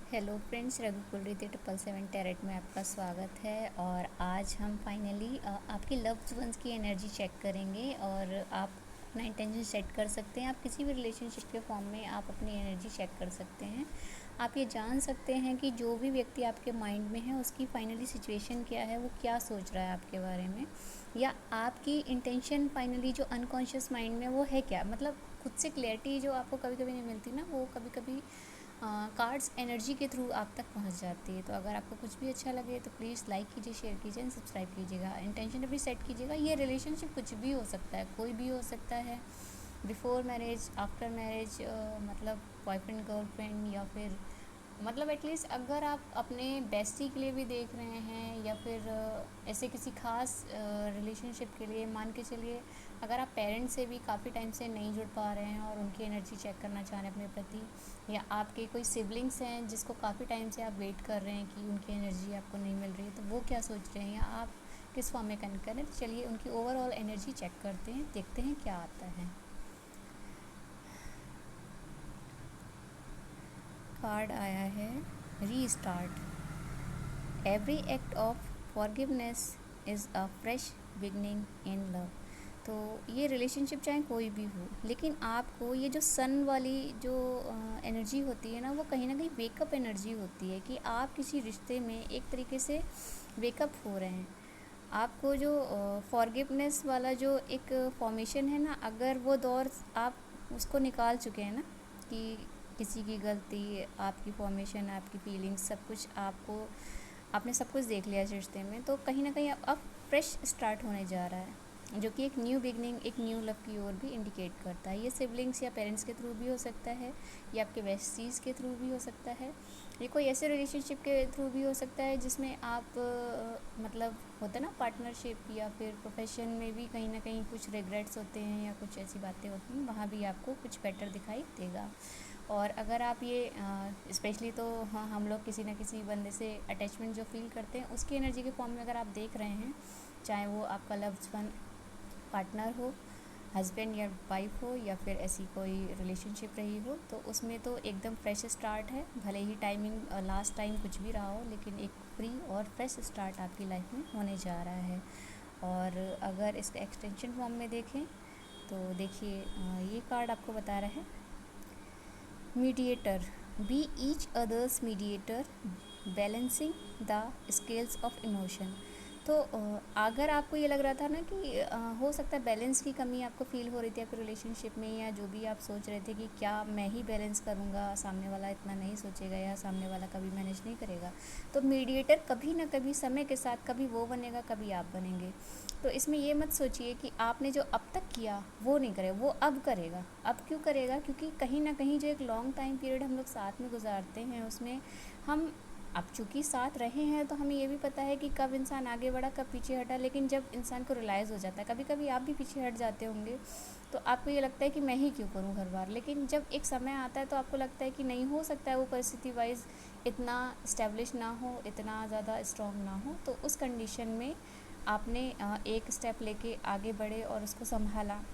Hello friends, रघुकुल रीति 777 tarot में आपका स्वागत है। और आज हम फाइनली आपके लव्ड वंस की एनर्जी चेक करेंगे और आप अपना इंटेंशन सेट कर सकते हैं। आप किसी भी रिलेशनशिप के फॉर्म में आप अपनी एनर्जी चेक कर सकते हैं। आप ये जान सकते हैं कि जो भी व्यक्ति आपके माइंड में है उसकी फाइनली सिचुएशन क्या है, वो क्या सोच रहा है आपके बारे में, या आपकी इंटेंशन फाइनली जो अनकॉन्शियस माइंड में वो है क्या। मतलब खुद से क्लैरिटी जो आपको कभी कभी नहीं मिलती ना, वो कभी कभी कार्ड्स एनर्जी के थ्रू आप तक पहुंच जाती है। तो अगर आपको कुछ भी अच्छा लगे तो प्लीज़ लाइक कीजिए, शेयर कीजिए एंड सब्सक्राइब कीजिएगा। इंटेंशन भी सेट कीजिएगा। ये रिलेशनशिप कुछ भी हो सकता है, कोई भी हो सकता है, बिफोर मैरिज, आफ्टर मैरिज, मतलब बॉयफ्रेंड गर्लफ्रेंड, या फिर मतलब एटलीस्ट अगर आप अपने बेस्टी के लिए भी देख रहे हैं, या फिर ऐसे किसी खास रिलेशनशिप के लिए, मान के चलिए अगर आप पेरेंट्स से भी काफ़ी टाइम से नहीं जुड़ पा रहे हैं और उनकी एनर्जी चेक करना चाह रहे हैं अपने प्रति, या आपके कोई सिबलिंग्स हैं जिसको काफ़ी टाइम से आप वेट कर रहे हैं कि उनकी एनर्जी आपको नहीं मिल रही है, तो वो क्या सोच रहे हैं या आप किस फॉर्म में कनेक्ट कर रहे हैं। तो चलिए उनकी ओवरऑल एनर्जी चेक करते हैं, देखते हैं क्या आता है। कार्ड आया है restart. Every act of forgiveness is a fresh beginning in love. तो ये रिलेशनशिप चाहे कोई भी हो, लेकिन आपको ये जो सन वाली जो एनर्जी होती है ना, वो कहीं ना कहीं वेकअप एनर्जी होती है कि आप किसी रिश्ते में एक तरीके से वेकअप हो रहे हैं। आपको जो फॉरगिवनेस वाला जो एक फॉर्मेशन है ना, अगर वो दौर आप उसको निकाल चुके हैं ना, कि किसी की गलती, आपकी फॉर्मेशन, आपकी फीलिंग्स, सब कुछ आपने सब कुछ देख लिया इस रिश्ते में, तो कहीं ना कहीं अब फ्रेश स्टार्ट होने जा रहा है, जो कि एक न्यू बिगनिंग, एक न्यू लव की ओर भी इंडिकेट करता है। ये सिबलिंग्स या पेरेंट्स के थ्रू भी हो सकता है, या आपके बेस्टीज़ के थ्रू भी हो सकता है, ये कोई ऐसे रिलेशनशिप के थ्रू भी हो सकता है जिसमें आप मतलब होता है ना पार्टनरशिप, या फिर प्रोफेशन में भी कहीं ना कहीं कुछ रिग्रेट्स होते हैं या कुछ ऐसी बातें होती हैं, वहाँ भी आपको कुछ बेटर दिखाई देगा। और अगर आप ये स्पेशली तो हाँ, हम लोग किसी न किसी बंदे से अटैचमेंट जो फील करते हैं उसकी एनर्जी के फॉर्म में अगर आप देख रहे हैं, चाहे वो आपका लव्ड वन पार्टनर हो, हस्बैंड या वाइफ हो, या फिर ऐसी कोई रिलेशनशिप रही हो, तो उसमें तो एकदम फ्रेश स्टार्ट है। भले ही टाइमिंग लास्ट टाइम कुछ भी रहा हो, लेकिन एक फ्री और फ्रेश स्टार्ट आपकी लाइफ में होने जा रहा है। और अगर इसका एक्सटेंशन फॉर्म में देखें तो देखिए, ये कार्ड आपको बता रहा है mediator, be each other's mediator, balancing the scales of emotion. तो अगर आपको ये लग रहा था ना कि हो सकता है बैलेंस की कमी आपको फील हो रही थी आपके रिलेशनशिप में, या जो भी आप सोच रहे थे कि क्या मैं ही बैलेंस करूँगा, सामने वाला इतना नहीं सोचेगा, या सामने वाला कभी मैनेज नहीं करेगा, तो मीडिएटर कभी ना कभी समय के साथ कभी वो बनेगा, कभी आप बनेंगे। तो इसमें ये मत सोचिए कि आपने जो अब तक किया वो नहीं करे, वो अब करेगा। अब क्यों करेगा? क्योंकि कहीं ना कहीं जो एक लॉन्ग टाइम पीरियड हम लोग साथ में गुजारते हैं, उसमें हम अब चूँकि साथ रहे हैं तो हमें ये भी पता है कि कब इंसान आगे बढ़ा, कब पीछे हटा। लेकिन जब इंसान को रियलाइज़ हो जाता है, कभी कभी आप भी पीछे हट जाते होंगे, तो आपको ये लगता है कि मैं ही क्यों करूँ हर बार। लेकिन जब एक समय आता है तो आपको लगता है कि नहीं, हो सकता है वो परिस्थिति वाइज इतना इस्टेब्लिश ना हो, इतना ज़्यादा स्ट्रॉन्ग ना हो, तो उस कंडीशन में आपने एक स्टेप लेके आगे बढ़े और उसको संभाला,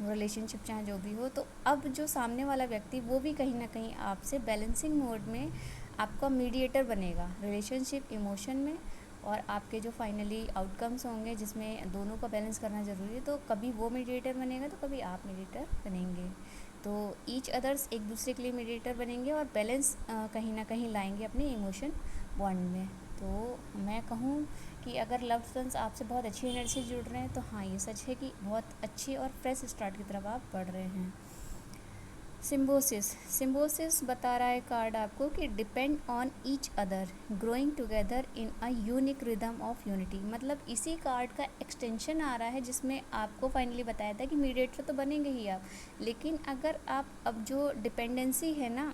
रिलेशनशिप चाहे जो भी हो। तो अब जो सामने वाला व्यक्ति, वो भी कहीं ना कहीं आपसे बैलेंसिंग मोड में आपका मीडिएटर बनेगा रिलेशनशिप इमोशन में। और आपके जो फाइनली आउटकम्स होंगे जिसमें दोनों का बैलेंस करना ज़रूरी है, तो कभी वो मीडिएटर बनेगा तो कभी आप मीडिएटर बनेंगे। तो ईच अदर्स एक दूसरे के लिए मीडिएटर बनेंगे और बैलेंस कहीं ना कहीं लाएंगे अपने इमोशन बॉन्ड में। तो मैं कहूँ कि अगर लव्ड वंस आपसे बहुत अच्छी एनर्जी से जुड़ रहे हैं, तो हाँ, ये सच है कि बहुत अच्छी और फ्रेश स्टार्ट की तरफ आप बढ़ रहे हैं। सिम्बोसिस, सिम्बोसिस बता रहा है कार्ड आपको कि depend on each other, growing together in a unique rhythm of unity. मतलब इसी कार्ड का एक्सटेंशन आ रहा है जिसमें आपको फाइनली बताया था कि मीडिएटर तो बनेंगे ही आप, लेकिन अगर आप अब जो डिपेंडेंसी है ना,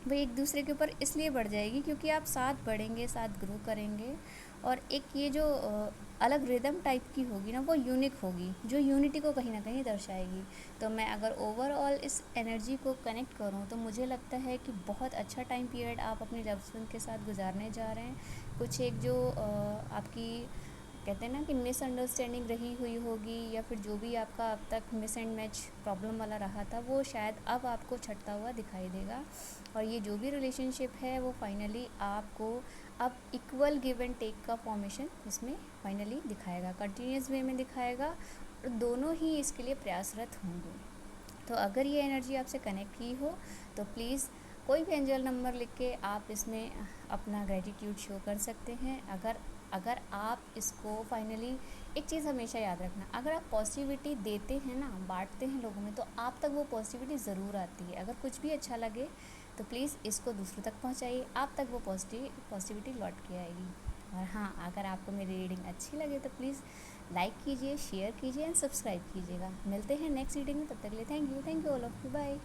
वो एक दूसरे के ऊपर इसलिए बढ़ जाएगी क्योंकि आप साथ बढ़ेंगे, साथ ग्रो करेंगे। और एक ये जो अलग रिदम टाइप की होगी ना, वो यूनिक होगी, जो यूनिटी को कहीं ना कहीं दर्शाएगी। तो मैं अगर ओवरऑल इस एनर्जी को कनेक्ट करूँ तो मुझे लगता है कि बहुत अच्छा टाइम पीरियड आप अपने लव्ड वन के साथ गुजारने जा रहे हैं। कुछ एक जो आपकी कहते हैं ना कि मिसअंडरस्टैंडिंग रही हुई होगी, या फिर जो भी आपका अब तक मिस एंड मैच प्रॉब्लम वाला रहा था वो शायद अब आपको छटता हुआ दिखाई देगा। और ये जो भी रिलेशनशिप है वो फाइनली आपको अब इक्वल गिव एंड टेक का फॉर्मेशन इसमें फाइनली दिखाएगा, कंटिन्यूस वे में दिखाएगा, और दोनों ही इसके लिए प्रयासरत होंगे। तो अगर ये एनर्जी आपसे कनेक्ट की हो तो प्लीज़ कोई भी एंजल नंबर लिख के आप इसमें अपना ग्रेटिट्यूड शो कर सकते हैं। अगर अगर आप इसको फाइनली, एक चीज़ हमेशा याद रखना, अगर आप पॉजिटिविटी देते हैं ना, बांटते हैं लोगों में, तो आप तक वो पॉजिटिविटी ज़रूर आती है। अगर कुछ भी अच्छा लगे तो प्लीज़ इसको दूसरों तक पहुंचाइए, आप तक वो पॉजिटिविटी लौट के आएगी। और हाँ, अगर आपको मेरी रीडिंग अच्छी लगे तो प्लीज़ लाइक कीजिए, शेयर कीजिए एंड सब्सक्राइब कीजिएगा। मिलते हैं नेक्स्ट रीडिंग में, तब तक के लिए thank you all of you, bye.